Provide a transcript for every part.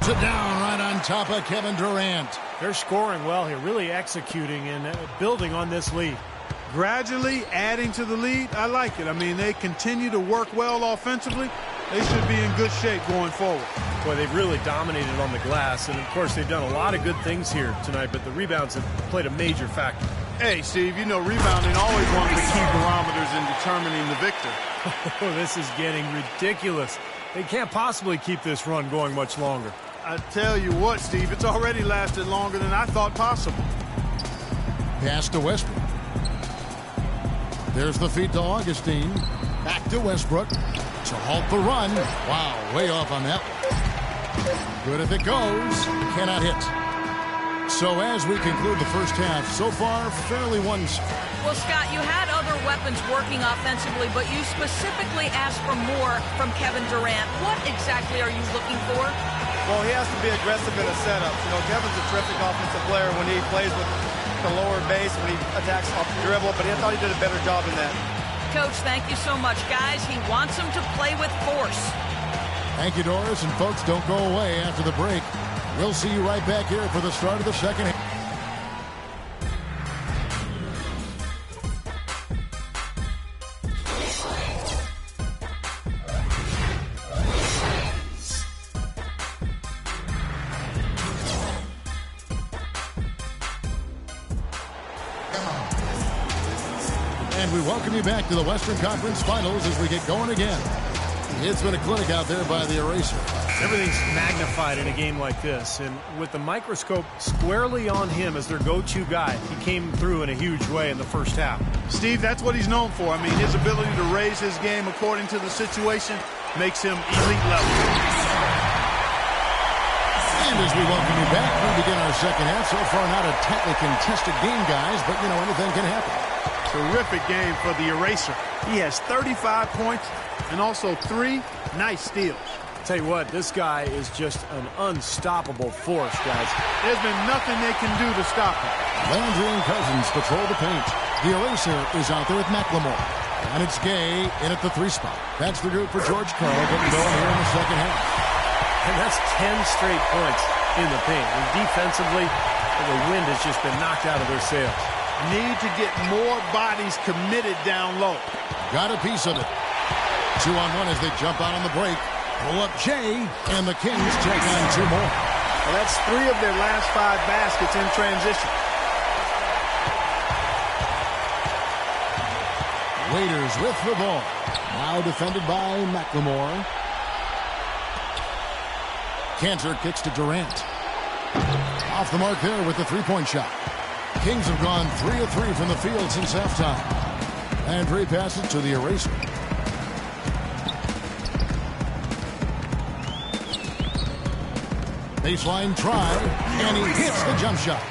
Puts it down right on top of Kevin Durant. They're scoring well here, really executing and building on this lead. Gradually adding to the lead, I like it. I mean, they continue to work well offensively. They should be in good shape going forward. Boy, they've really dominated on the glass, and of course they've done a lot of good things here tonight, but the rebounds have played a major factor. Hey, Steve, you know rebounding always one of the key barometers in determining the victor. Oh, this is getting ridiculous. They can't possibly keep this run going much longer. I tell you what, Steve, it's already lasted longer than I thought possible. Pass to Westbrook. There's the feed to Augustine. Back to Westbrook to halt the run. Wow, way off on that one. Good if it goes. Cannot hit. So as we conclude the first half, so far, fairly one-sided. Well, Scott, you had other weapons working offensively, but you specifically asked for more from Kevin Durant. What exactly are you looking for? Well, he has to be aggressive in a setup. You know, Kevin's a terrific offensive player when he plays with the lower base, when he attacks off the dribble, but I thought he did a better job in that. Coach, thank you so much. Guys, he wants them to play with force. Thank you, Doris. And folks, don't go away after the break. We'll see you right back here for the start of the second half. And we welcome you back to the Western Conference Finals as we get going again. It's been a clinic out there by the Eraser. Everything's magnified in a game like this, and with the microscope squarely on him as their go-to guy, he came through in a huge way in the first half. Steve, that's what he's known for. I mean, his ability to raise his game according to the situation makes him elite level. And as we welcome you back, we begin our second half. So far, not a tightly contested game, guys, but, you know, anything can happen. Terrific game for the Eraser. He has 35 points and also 3 nice steals. Tell you what, this guy is just an unstoppable force, guys. There's been nothing they can do to stop him. Landry and Cousins patrol the paint. The Eraser is out there with McLemore. And it's Gay in at the 3 spot. That's the group for George Karl getting going here in the second half. And that's 10 straight points in the paint. And defensively, the wind has just been knocked out of their sails. Need to get more bodies committed down low. Got a piece of it. 2-on-1 as they jump out on the break. Pull up Jay, and the Kings take on 2 more. Well, that's 3 of their last 5 baskets in transition. Raiders with the ball. Now defended by McLemore. Cantor kicks to Durant. Off the mark there with the 3-point shot. Kings have gone 3 of 3 from the field since halftime. And 3 passes to the Eraser. Baseline try, and he hits the jump shot.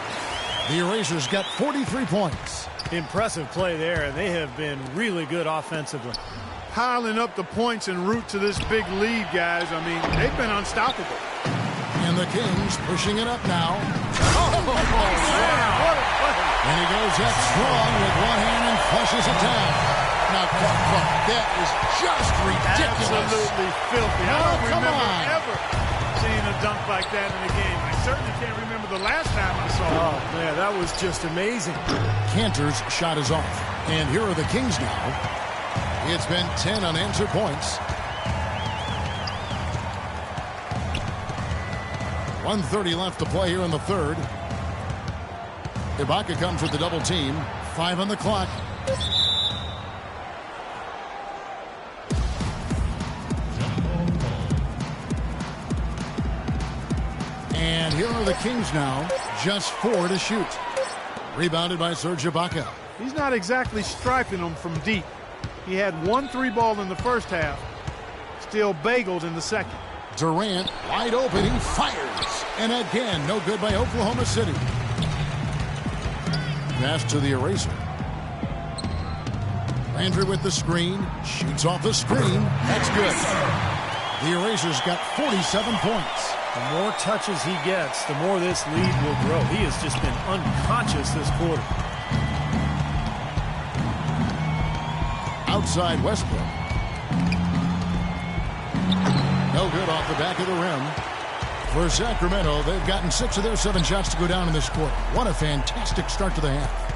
The Erasers got 43 points. Impressive play there. They have been really good offensively. Piling up the points en route to this big lead, guys. I mean, they've been unstoppable. And the Kings pushing it up now. Wow. And he goes up strong with one hand and flushes it down. Now, that is just ridiculous. Absolutely filthy. I don't come remember on. ever seeing a dunk like that in a game. I certainly can't remember the last time I saw it. Oh, man, that was just amazing. Cantor's shot is off. And here are the Kings now. It's been 10 unanswered points. 1:30 left to play here in the third. Ibaka comes with the double team. 5 on the clock. And here are the Kings now. Just 4 to shoot. Rebounded by Serge Ibaka. He's not exactly striping them from deep. He had 1 3-ball in the first half. Still bageled in the second. Durant wide open. He fires. And again, no good by Oklahoma City. Pass to the Eraser. Landry with the screen. Shoots off the screen. That's good. The Erasers got 47 points. The more touches he gets, the more this lead will grow. He has just been unconscious this quarter. Outside Westbrook. No good off the back of the rim. For Sacramento, they've gotten 6 of their 7 shots to go down in this quarter. What a fantastic start to the half.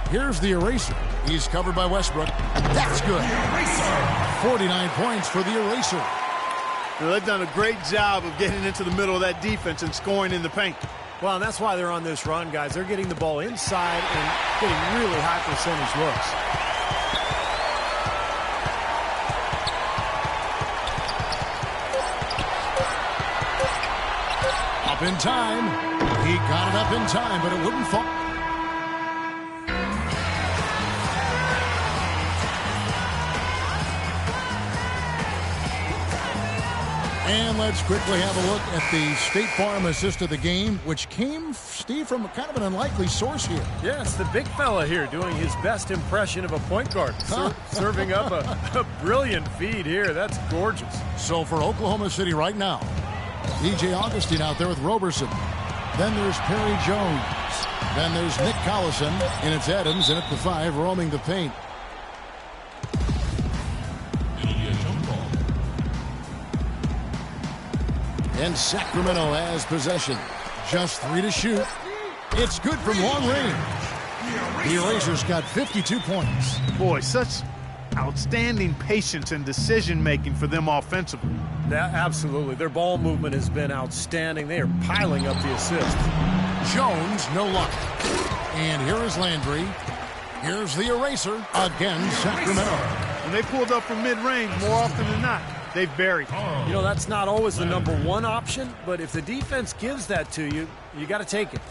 Here's the eraser. He's covered by Westbrook. That's good. 49 points for the eraser. They've done a great job of getting into the middle of that defense and scoring in the paint. Well, and that's why they're on this run, guys. They're getting the ball inside and getting really high percentage looks. Up in time. He got it up in time, but it wouldn't fall. And let's quickly have a look at the State Farm assist of the game, which came, Steve, from kind of an unlikely source here. Yeah, it's the big fella here doing his best impression of a point guard. Serving up a brilliant feed here. That's gorgeous. So for Oklahoma City right now, DJ Augustine out there with Roberson. Then there's Perry Jones. Then there's Nick Collison. And it's Adams in at the 5 roaming the paint. And Sacramento has possession. Just 3 to shoot. It's good from long range. The Erasers got 52 points. Boy, such outstanding patience and decision-making for them offensively. Yeah, absolutely. Their ball movement has been outstanding. They are piling up the assists. Jones, no luck. And here is Landry. Here's the eraser. Again, Sacramento. When they pulled up from mid-range, more often than not, they've buried. You know, that's not always the number one option, but if the defense gives that to you, you got to take it.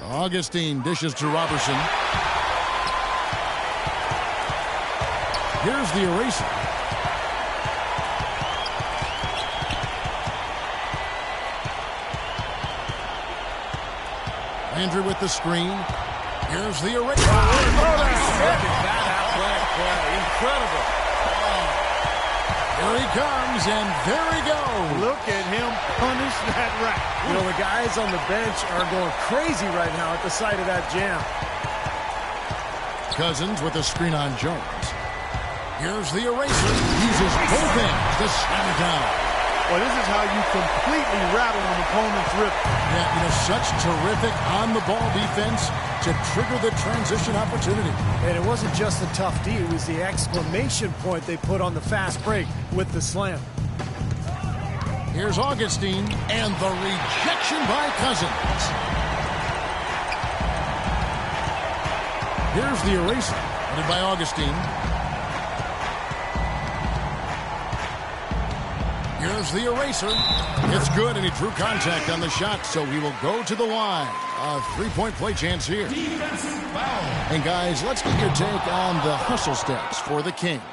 Augustine dishes to Robertson. Here's the eraser. Andrew with the screen. Here's the eraser. That athletic play. Incredible. Here he comes, and there he goes. Look at him punish that rack. You know, the guys on the bench are going crazy right now at the sight of that jam. Cousins with a screen on Jones. Here's the eraser. Uses both hands to slam it down. Well, this is how you completely rattle an opponent's rip. Yeah, you know, such terrific on-the-ball defense to trigger the transition opportunity. And it wasn't just the tough D, it was the exclamation point they put on the fast break with the slam. Here's Augustine, and the rejection by Cousins. Here's the eraser, headed by Augustine. Here's the eraser. It's good, and he drew contact on the shot, so he will go to the line. A 3-point play chance here. And guys, let's get your take on the hustle stats for the Kings.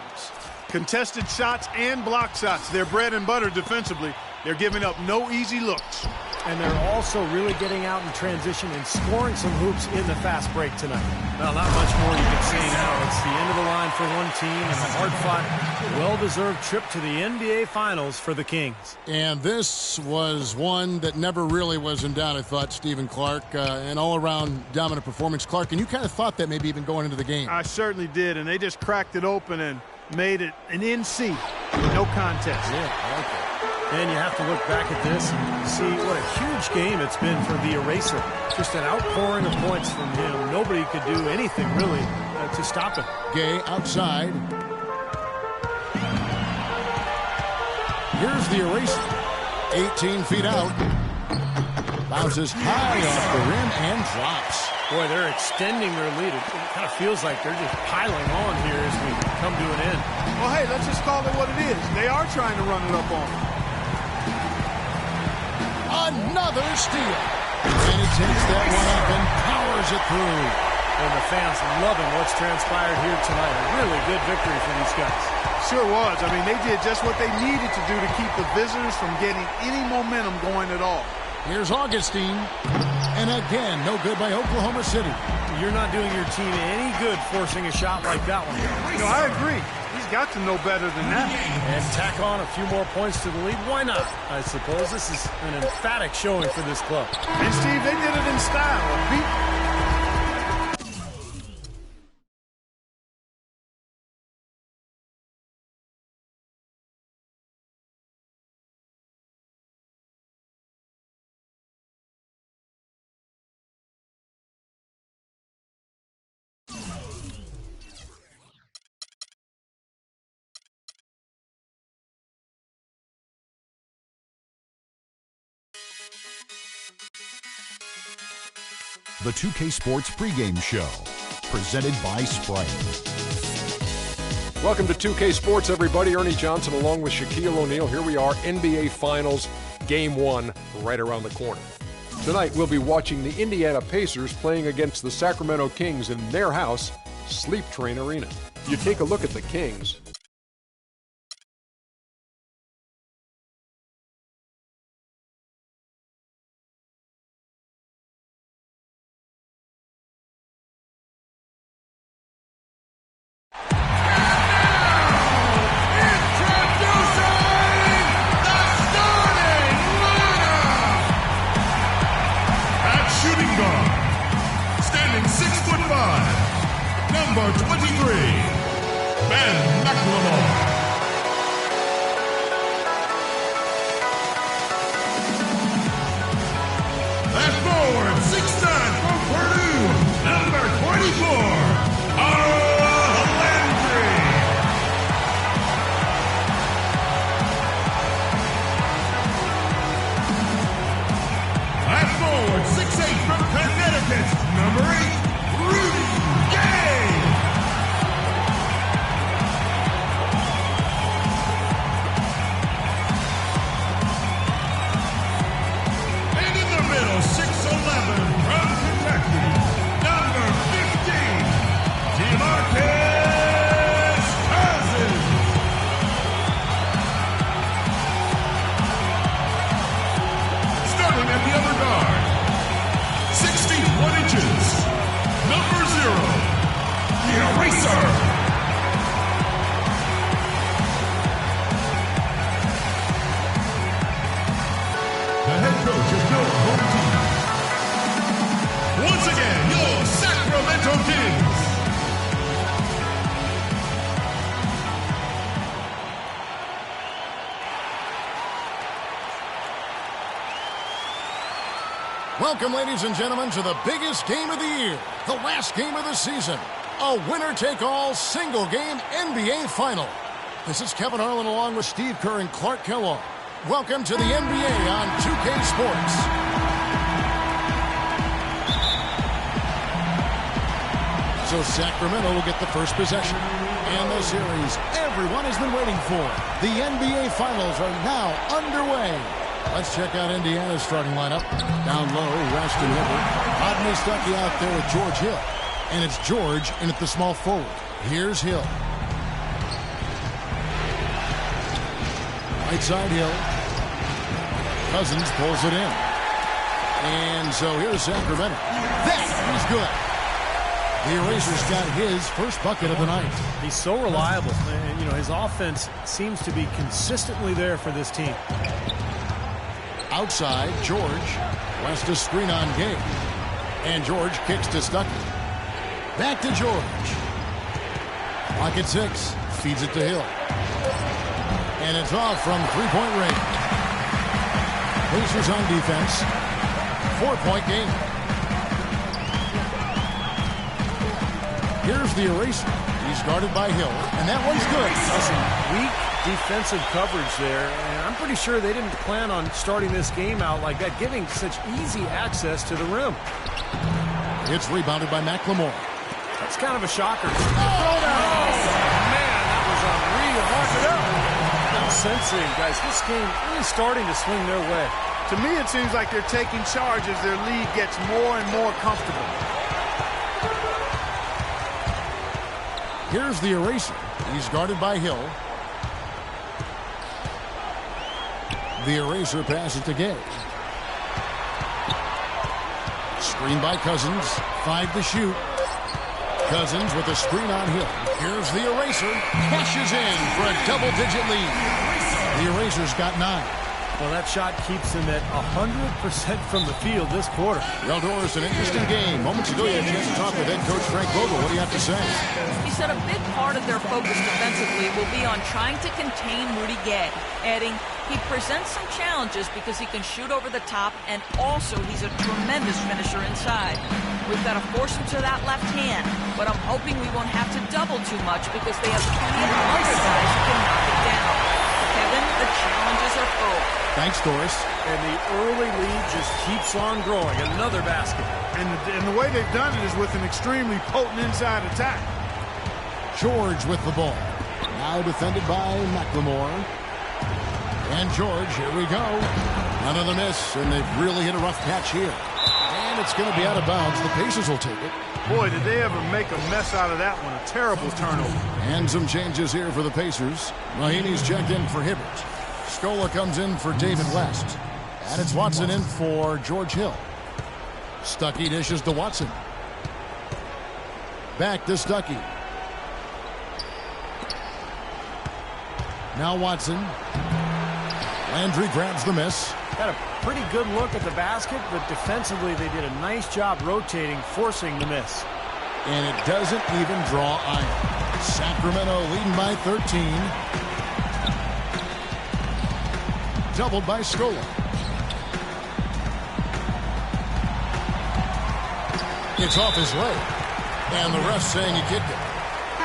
Contested shots and block shots. They're bread and butter defensively. They're giving up no easy looks. And they're also really getting out in transition and scoring some hoops in the fast break tonight. Well, not much more you can say now. It's the end of the line for one team and a hard-fought, well-deserved trip to the NBA Finals for the Kings. And this was one that never really was in doubt, I thought, Stephen Clark. An all-around dominant performance. Clark, and you kind of thought that maybe even going into the game. I certainly did, and they just cracked it open and made it an NC with no contest. Yeah, I like that. And you have to look back at this and see what a huge game it's been for the eraser. Just an outpouring of points from him. Nobody could do anything, really, to stop him. Gay outside. Here's the eraser. 18 feet out. Bounces high off the rim and drops. Boy, they're extending their lead. It kind of feels like they're just piling on here as we come to an end. Well, hey, let's just call it what it is. They are trying to run it up on them. Another steal. And he takes that one up and powers it through. And the fans loving what's transpired here tonight. A really good victory for these guys. Sure was. I mean, they did just what they needed to do to keep the visitors from getting any momentum going at all. Here's Augustine. And again, no good by Oklahoma City. You're not doing your team any good forcing a shot like that one. You know, I agree. He's got to know better than that. And tack on a few more points to the lead. Why not? I suppose this is an emphatic showing for this club. And, Steve, they did it in style. Beat The 2K Sports pregame show, presented by Sprite. Welcome to 2K Sports, everybody. Ernie Johnson along with Shaquille O'Neal. Here we are, NBA Finals, Game 1, right around the corner. Tonight, we'll be watching the Indiana Pacers playing against the Sacramento Kings in their house, Sleep Train Arena. You take a look at the Kings. Number 23, Ben McLemore. At forward, 6'9" from Purdue, number 24, Landry. At forward, 6'8" from Connecticut, number 8, Rudy Gay. And in the middle, 6'11" from Kentucky, number 15, DeMarcus Cousins. Starting at the other guard, 6 feet 1 inches, number 0, the Eraser. The head coach of your home team. Once again, your Sacramento Kings. Welcome, ladies and gentlemen, to the biggest game of the year, the last game of the season, a winner-take-all single-game NBA Final. This is Kevin Harlan along with Steve Kerr and Clark Kellogg. Welcome to the NBA on 2K Sports. So Sacramento will get the first possession. And the series everyone has been waiting for. The NBA Finals are now underway. Let's check out Indiana's starting lineup. Down low, Weston Hibbert. Rodney Stuckey out there with George Hill. And it's George in at the small forward. Here's Hill. Right side Hill. Cousins pulls it in. And so here's Sacramento. That is good. The Erasers got his first bucket of the night. He's so reliable. And, his offense seems to be consistently there for this team. Outside, George. West a screen on Gay. And George kicks to Stuckey. Back to George. Clock at 6. Feeds it to Hill. And it's off from three-point range. Pacers on defense. 4-point game. Here's the Eraser. He's guarded by Hill. And that one's good. Some weak defensive coverage there. And I'm pretty sure they didn't plan on starting this game out like that, giving such easy access to the rim. It's rebounded by McLemore. That's kind of a shocker. Man, that was unreal. Mark it up. I'm sensing, guys, this game really starting to swing their way. To me, it seems like they're taking charge as their lead gets more and more comfortable. Here's the Eraser. He's guarded by Hill. The Eraser passes to Gay. Screen by Cousins. 5 to shoot. Cousins with a screen on Hill. Here's the Eraser. Cashes in for a double-digit lead. The Eraser's got 9. Well, that shot keeps him at 100% from the field this quarter. Well, Doris, an interesting game. Moments ago, you had a chance to talk with head coach Frank Vogel. What do you have to say? He said a big part of their focus defensively will be on trying to contain Rudy Gay, adding he presents some challenges because he can shoot over the top, and also he's a tremendous finisher inside. We've got to force him to that left hand, but I'm hoping we won't have to double too much because they have plenty of other guys who can knock it down. Kevin, the challenges are full. Thank Thanks, Doris. And the early lead just keeps on growing. Another basket. And the way they've done it is with an extremely potent inside attack. George with the ball. Now defended by McLemore. And George, here we go. Another miss, and they've really hit a rough patch here. And it's going to be out of bounds. The Pacers will take it. Boy, did they ever make a mess out of that one. A terrible turnover. And some changes here for the Pacers. Mahinmi's checked in for Hibbert. Scola comes in for David West. And it's Watson in for George Hill. Stuckey dishes to Watson. Back to Stuckey. Now Watson. Landry grabs the miss. Got a pretty good look at the basket, but defensively they did a nice job rotating, forcing the miss. And it doesn't even draw iron. Sacramento leading by 13. Doubled by Scola. It's off his leg. And the ref saying he kicked it.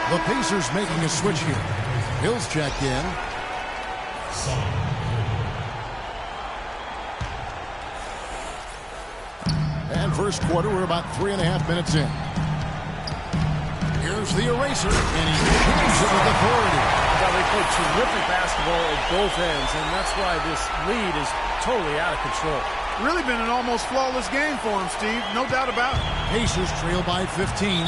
The Pacers making a switch here. Hill's checked in. And first quarter, we're about 3.5 minutes in. Here's the eraser, and he hits it with authority. Well, they play terrific basketball at both ends, and that's why this lead is totally out of control. Really been an almost flawless game for him, Steve. No doubt about it. Pacers trail by 15.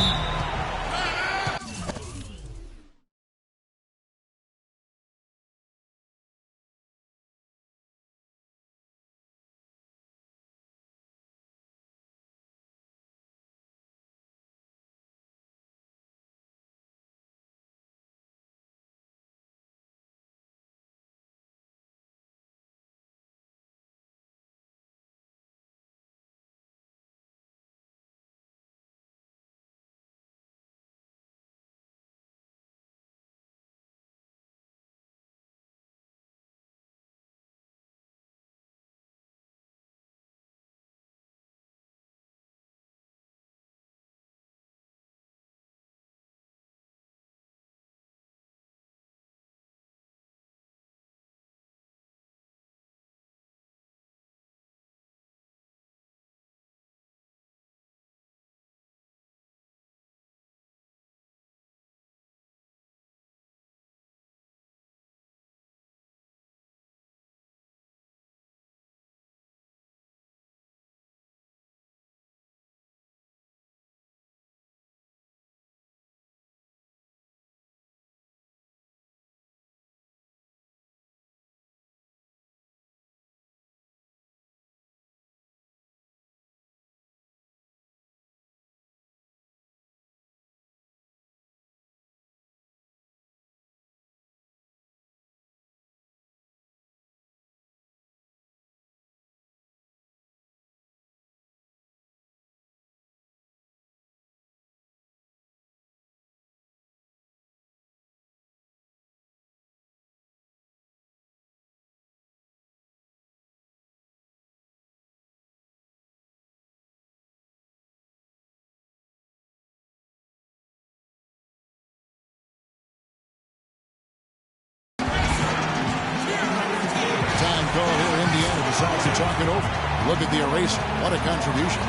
Decides to talk it over. Look at the eraser. What a contribution.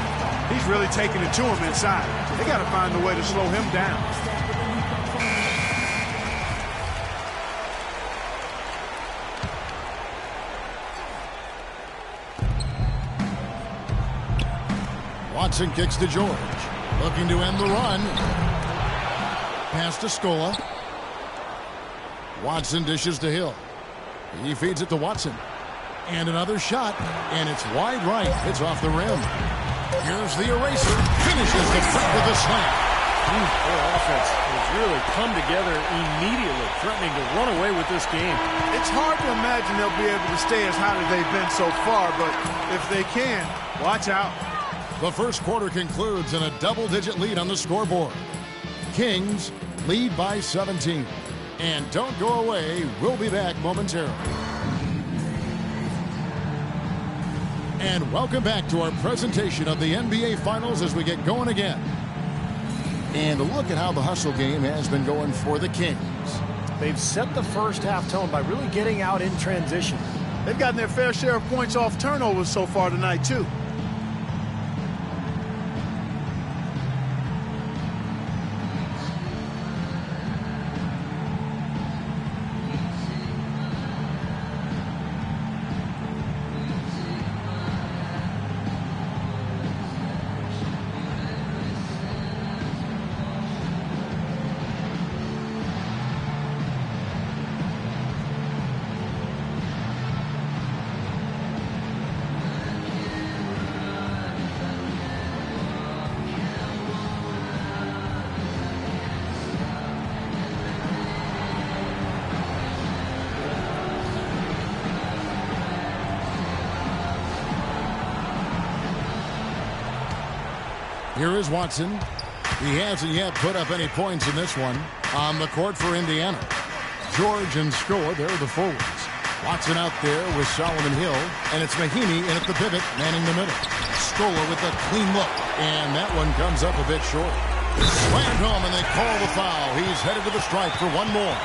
He's really taking it to him inside. They got to find a way to slow him down. Watson kicks to George. Looking to end the run. Pass to Scola. Watson dishes to Hill. He feeds it to Watson. And another shot, and it's wide right. It's off the rim. Here's the eraser. Finishes the trick with a slam. Their offense has really come together immediately, threatening to run away with this game. It's hard to imagine they'll be able to stay as hot as they've been so far, but if they can, watch out. The first quarter concludes in a double-digit lead on the scoreboard. Kings lead by 17. And don't go away. We'll be back momentarily. And welcome back to our presentation of the NBA Finals as we get going again. And look at how the hustle game has been going for the Kings. They've set the first half tone by really getting out in transition. They've gotten their fair share of points off turnovers so far tonight, too. Here is Watson. He hasn't yet put up any points in this one. On the court for Indiana, George and Scola, they're the forwards. Watson out there with Solomon Hill, and it's Mahinmi in at the pivot, manning the middle. Scola with a clean look, and that one comes up a bit short. Slammed home, and they call the foul. He's headed to the stripe for one more.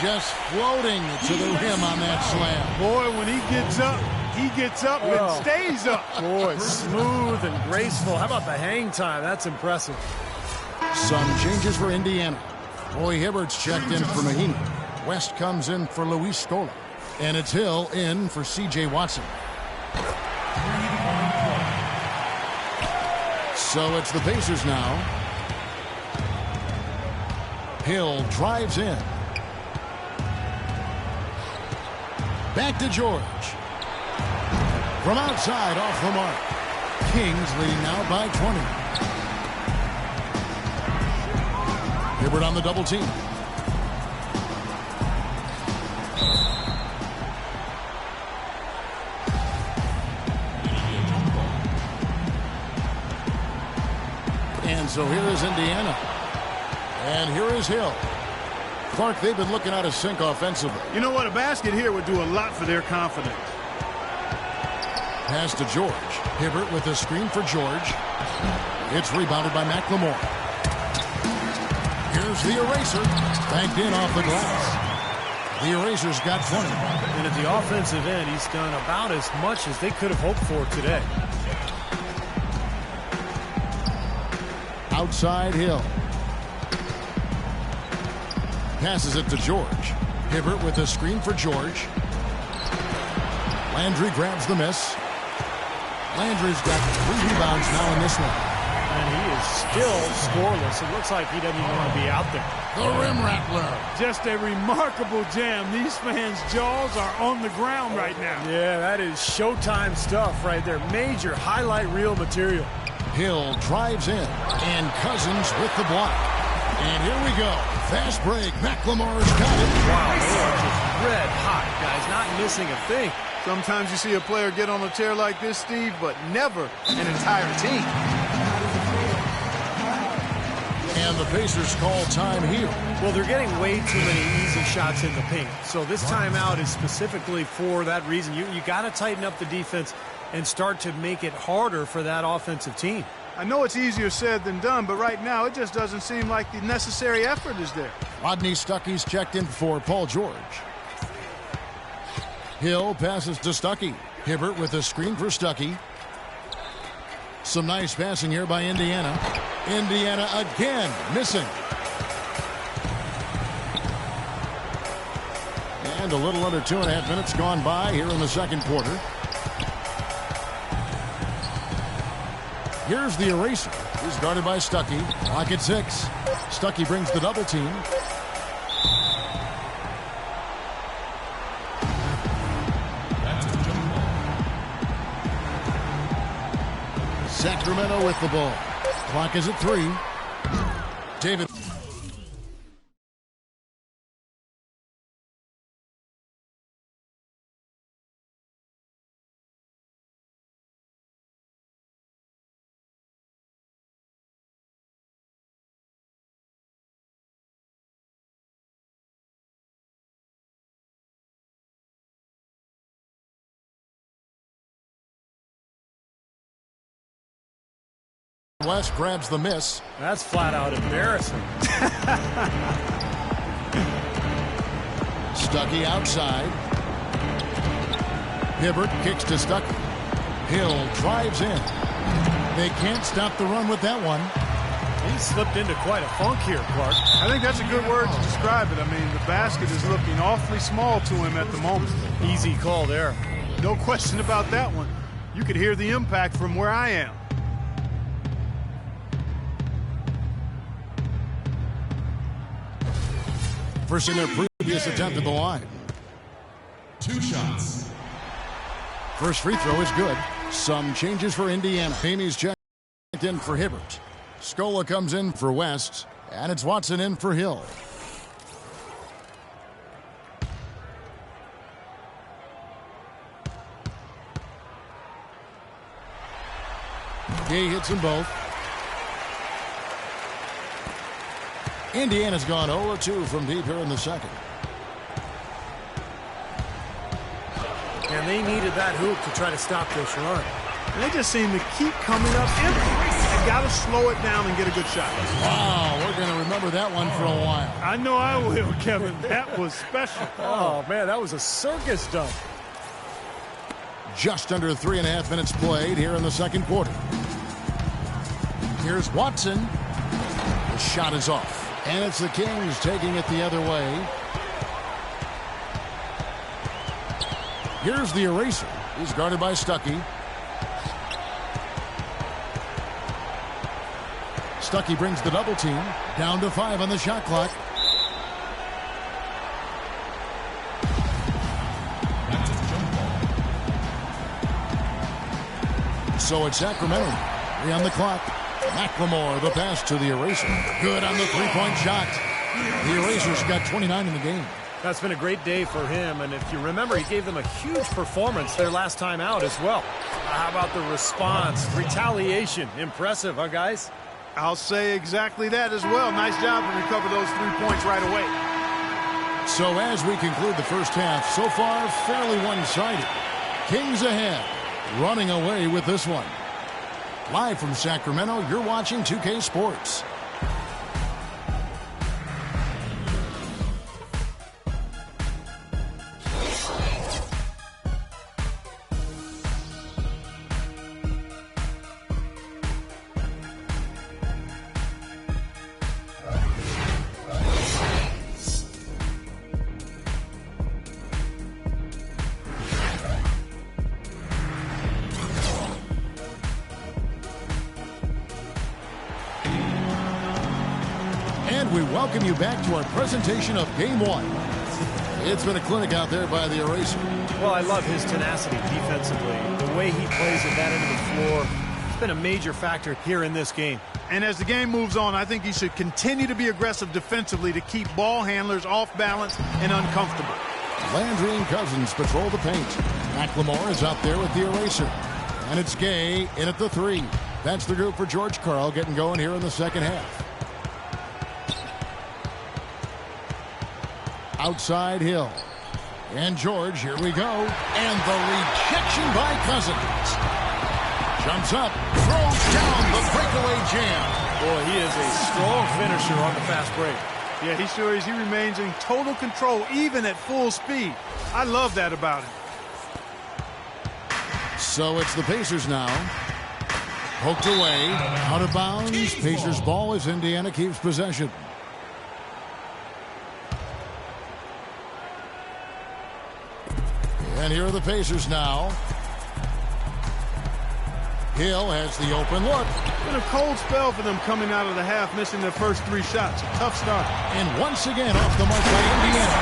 Just floating to the rim on that slam. Boy, when he gets up and stays up. Boy, smooth and graceful. How about the hang time? That's impressive. Some changes for Indiana. Roy Hibbert's checked in for Mahinmi. West comes in for Luis Scola. And it's Hill in for C.J. Watson. So it's the Pacers now. Hill drives in. Back to George. From outside, off the mark. Kings leading now by 20. Hibbert on the double team. And so here is Indiana. And here is Hill. Clark, they've been looking out of sync offensively. You know what? A basket here would do a lot for their confidence. Pass to George. Hibbert with a screen for George. It's rebounded by McLemore. Here's the eraser. Banked in off the glass. The eraser's got 20. And at the offensive end, he's done about as much as they could have hoped for today. Outside Hill. Passes it to George. Hibbert with a screen for George. Landry grabs the miss. Landry's got 3 rebounds now in this one. And he is still scoreless. It looks like he doesn't even want to be out there. The rim rattler. Just a remarkable jam. These fans' jaws are on the ground right now. Yeah, that is Showtime stuff right there. Major highlight reel material. Hill drives in, and Cousins with the block. And here we go. Fast break. McLemore's got it. Wow, they are just red hot, guys. Not missing a thing. Sometimes you see a player get on a tear like this, Steve, but never an entire team. And the Pacers call time here. Well, they're getting way too many easy shots in the paint. So this timeout is specifically for that reason. You got to tighten up the defense and start to make it harder for that offensive team. I know it's easier said than done, but right now it just doesn't seem like the necessary effort is there. Rodney Stuckey's checked in for Paul George. Hill passes to Stuckey. Hibbert with a screen for Stuckey. Some nice passing here by Indiana. Indiana again missing. And a little under 2.5 minutes gone by here in the second quarter. Here's the eraser. He's guarded by Stuckey. Clock at 6. Stuckey brings the double team. Sacramento with the ball. Clock is at 3. David. West grabs the miss. That's flat out embarrassing. Stuckey outside. Hibbert kicks to Stuckey. Hill drives in. They can't stop the run with that one. He slipped into quite a funk here, Clark. I think that's a good word to describe it. I mean, the basket is looking awfully small to him at the moment. Easy call there. No question about that one. You could hear the impact from where I am. First in their previous attempt at the line. 2 shots. First free throw is good. Some changes for Indiana. Amy's checked in for Hibbert. Scola comes in for West. And it's Watson in for Hill. Gay hits them both. Indiana's gone 0-2 from deep here in the second. And they needed that hoop to try to stop this run. And they just seem to keep coming up empty. They got to slow it down and get a good shot. Wow, we're going to remember that one for a while. I know I will, Kevin. That was special. Oh, man, that was a circus dunk. Just under 3.5 minutes played here in the second quarter. Here's Watson. The shot is off. And it's the Kings taking it the other way. Here's the eraser. He's guarded by Stuckey. Stuckey brings the double team. Down to 5 on the shot clock. So it's Sacramento. 3 on the clock. McLemore, the pass to the eraser. Good on the three-point shot. The eraser's got 29 in the game. That's been a great day for him, and if you remember, he gave them a huge performance their last time out as well. How about the response? Retaliation. Impressive, huh, guys? I'll say exactly that as well. Nice job to recover those 3 points right away. So as we conclude the first half, so far fairly one-sided. Kings ahead, running away with this one. Live from Sacramento, you're watching 2K Sports. We welcome you back to our presentation of Game 1. It's been a clinic out there by the eraser. Well, I love his tenacity defensively. The way he plays at that end of the floor, it's been a major factor here in this game. And as the game moves on, I think he should continue to be aggressive defensively to keep ball handlers off balance and uncomfortable. Landry and Cousins patrol the paint. McLemore is out there with the eraser. And it's Gay in at the 3. That's the group for George Karl getting going here in the second half. Outside Hill. And George, here we go. And the rejection by Cousins. Jumps up, throws down the breakaway jam. Boy, he is a strong finisher on the fast break. Yeah, he sure is. He remains in total control, even at full speed. I love that about him. So it's the Pacers now. Poked away, out of bounds. Pacers ball as Indiana keeps possession. And here are the Pacers now. Hill has the open look. Been a cold spell for them coming out of the half, missing their first 3 shots. Tough start. And once again off the mark by Indiana.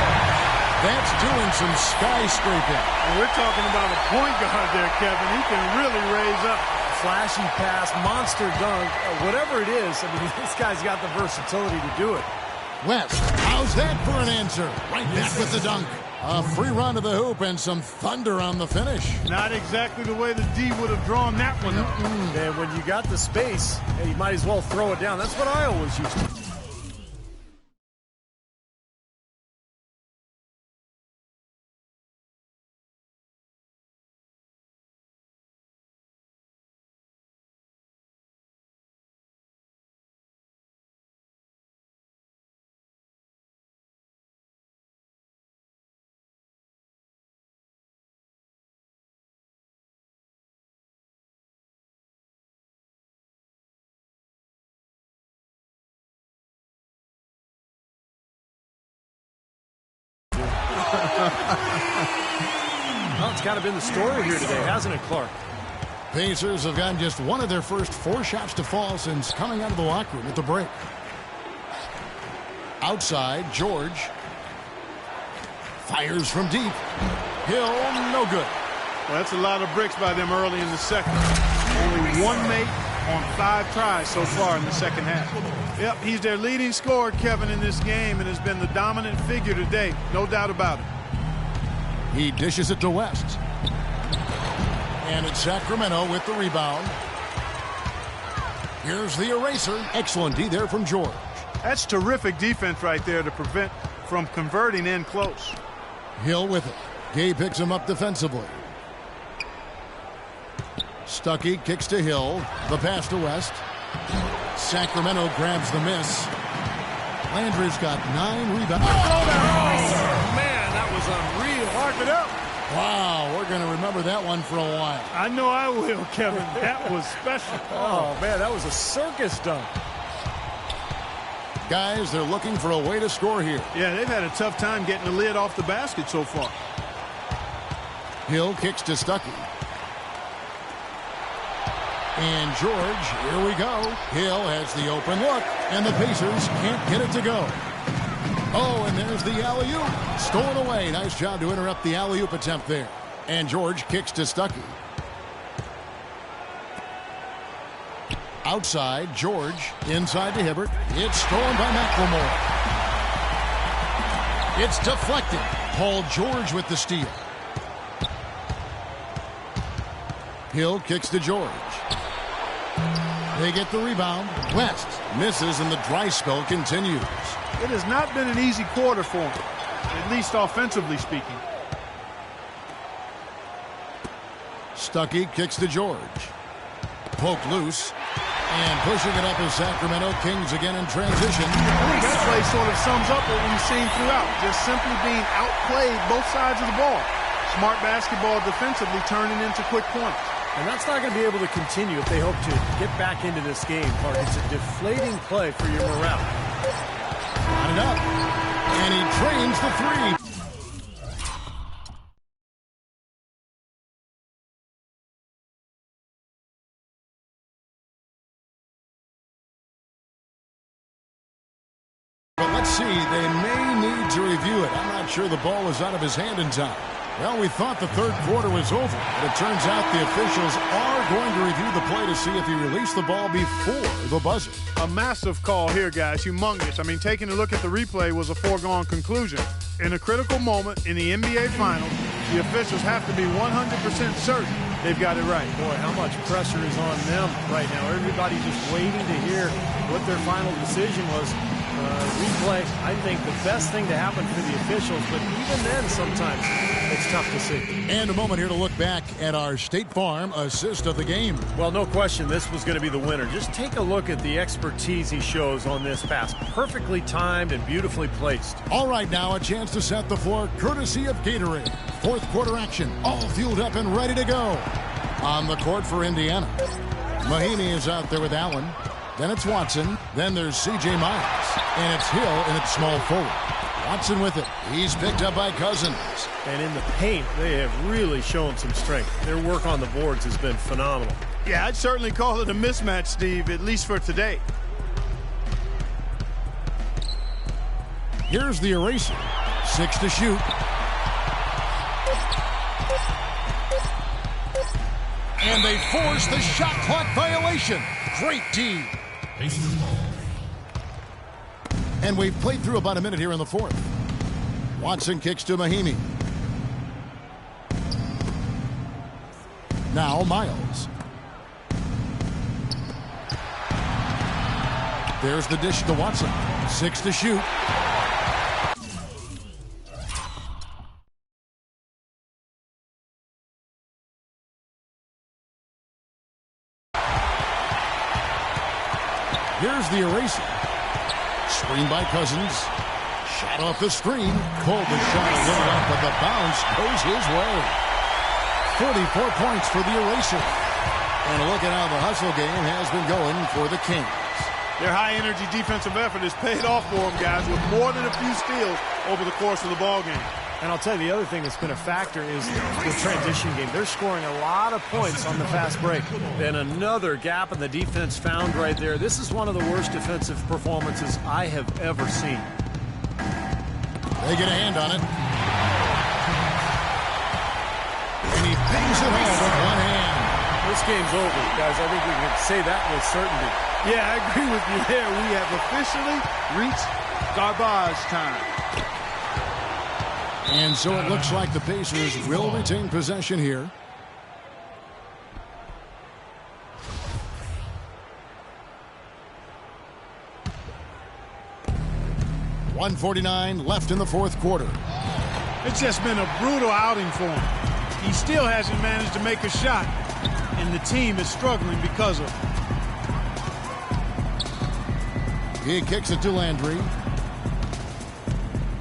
That's doing some skyscraping. And we're talking about a point guard there, Kevin. He can really raise up. Flashy pass, monster dunk, whatever it is. I mean, this guy's got the versatility to do it. West, how's that for an answer? Right back with the dunk. A free run to the hoop and some thunder on the finish. Not exactly the way the D would have drawn that one up. And when you got the space, you might as well throw it down. That's what I always used to do. Well, it's kind of been the story here today, hasn't it, Clark? Pacers have gotten just one of their first 4 shots to fall since coming out of the locker room at the break. Outside, George fires from deep. Hill, no good. Well, that's a lot of bricks by them early in the second. Only 1 make on 5 tries so far in the second half. Yep, he's their leading scorer, Kevin, in this game, and has been the dominant figure today. No doubt about it. He dishes it to West. And it's Sacramento with the rebound. Here's the eraser. Excellent D there from George. That's terrific defense right there to prevent from converting in close. Hill with it. Gay picks him up defensively. Stuckey kicks to Hill. The pass to West. Sacramento grabs the miss. Landry's got 9 rebounds. Oh, man, that was unreal. Mark it up. Wow, we're going to remember that one for a while. I know I will, Kevin. That was special. Oh, man, that was a circus dunk. Guys, they're looking for a way to score here. Yeah, they've had a tough time getting the lid off the basket so far. Hill kicks to Stuckey. And George, here we go. Hill has the open look, and the Pacers can't get it to go. Oh, and there's the alley-oop. Stolen away. Nice job to interrupt the alley-oop attempt there. And George kicks to Stuckey. Outside, George. Inside to Hibbert. It's stolen by McLemore. It's deflected. Paul George with the steal. Hill kicks to George. They get the rebound. West misses, and the dry spell continues. It has not been an easy quarter for him, at least offensively speaking. Stuckey kicks to George. Poke loose. And pushing it up is Sacramento Kings again in transition. I think that play sort of sums up what we've seen throughout. Just simply being outplayed both sides of the ball. Smart basketball defensively turning into quick points. And that's not going to be able to continue if they hope to get back into this game, Clark. It's a deflating play for your morale. Got it up. And he trains the 3. But let's see. They may need to review it. I'm not sure the ball was out of his hand in time. Well, we thought the third quarter was over, but it turns out the officials are going to review the play to see if he released the ball before the buzzer. A massive call here, guys. Humongous. I mean, taking a look at the replay was a foregone conclusion. In a critical moment in the NBA Finals, the officials have to be 100% certain they've got it right. Boy, how much pressure is on them right now. Everybody's just waiting to hear what their final decision was. Replay, I think the best thing to happen for the officials, but even then sometimes it's tough to see. And a moment here to look back at our State Farm assist of the game. Well, no question this was going to be the winner. Just take a look at the expertise he shows on this pass. Perfectly timed and beautifully placed. All right, now a chance to set the floor courtesy of Gatorade. Fourth quarter action, all fueled up and ready to go. On the court for Indiana. Mahinmi is out there with Allen. Then it's Watson. Then there's C.J. Miles. And it's Hill and it's small forward. Watson with it. He's picked up by Cousins. And in the paint, they have really shown some strength. Their work on the boards has been phenomenal. Yeah, I'd certainly call it a mismatch, Steve, at least for today. Here's the eraser. 6 to shoot. And they force the shot clock violation. Great D. And we've played through about a minute here in the fourth. Watson kicks to Mahinmi. Now Miles. There's the dish to Watson. 6 to shoot. Here's the eraser. Screen by Cousins. Shot off the screen. Called the shot a little off, but the bounce goes his way. 44 points for the eraser. And a look at how the hustle game has been going for the Kings. Their high-energy defensive effort has paid off for them, guys, with more than a few steals over the course of the ballgame. And I'll tell you, the other thing that's been a factor is the transition game. They're scoring a lot of points on the fast break. Then another gap in the defense found right there. This is one of the worst defensive performances I have ever seen. They get a hand on it. And he bangs it home with one hand. This game's over, guys. I think we can say that with certainty. Yeah, I agree with you there. We have officially reached garbage time. And so it looks like the Pacers will retain possession here. .149 left in the fourth quarter. It's just been a brutal outing for him. He still hasn't managed to make a shot, and the team is struggling because of it. He kicks it to Landry.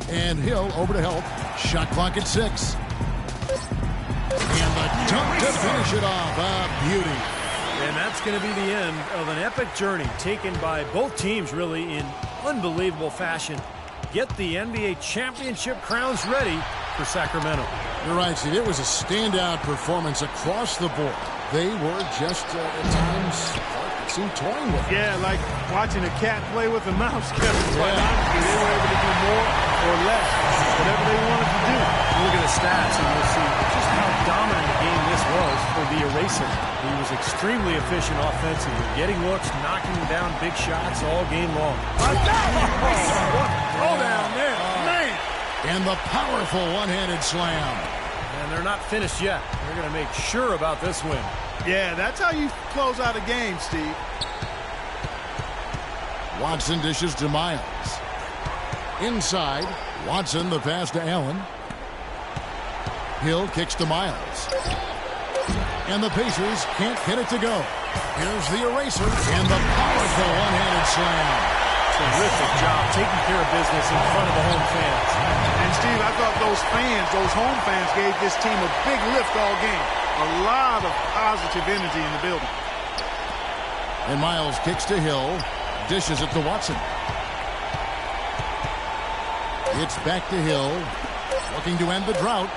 And Hill over to help. Shot clock at 6. And the dunk to finish it off. A beauty. And that's going to be the end of an epic journey taken by both teams really in unbelievable fashion. Get the NBA championship crowns ready for Sacramento. You're right, Steve. It was a standout performance across the board. They were just, at times, it seemed toying with it. Yeah, like watching a cat play with a mouse, Kevin. Quite honestly, they were able to do more or less, whatever they wanted to do. Look at the stats, and you'll see just how dominant a game this was for the Eraser. He was extremely efficient offensively, getting looks, knocking down big shots all game long. What throw down there, man! And the powerful one-handed slam. And they're not finished yet. They're going to make sure about this win. Yeah, that's how you close out a game, Steve. Watson dishes to Miles. Inside, Watson the pass to Allen. Hill kicks to Miles. And the Pacers can't get it to go. Here's the Eraser and the powerful one-handed slam. Terrific job taking care of business in front of the home fans. And Steve, I thought those fans, those home fans, gave this team a big lift all game. A lot of positive energy in the building. And Miles kicks to Hill, dishes it to Watson. It's back to Hill, looking to end the drought.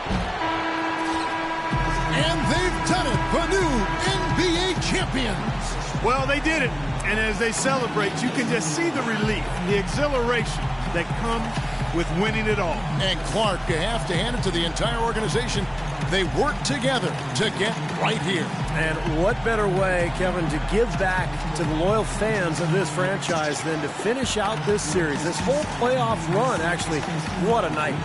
And they've done it, the new NBA champions. Well, they did it. And as they celebrate, you can just see the relief, the exhilaration that comes with winning it all. And Clark, you have to hand it to the entire organization. They work together to get right here. And what better way, Kevin, to give back to the loyal fans of this franchise than to finish out this series, this whole playoff run, actually. What a night.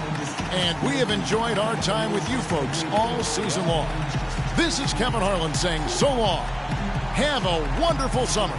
And we have enjoyed our time with you folks all season long. This is Kevin Harlan saying so long. Have a wonderful summer.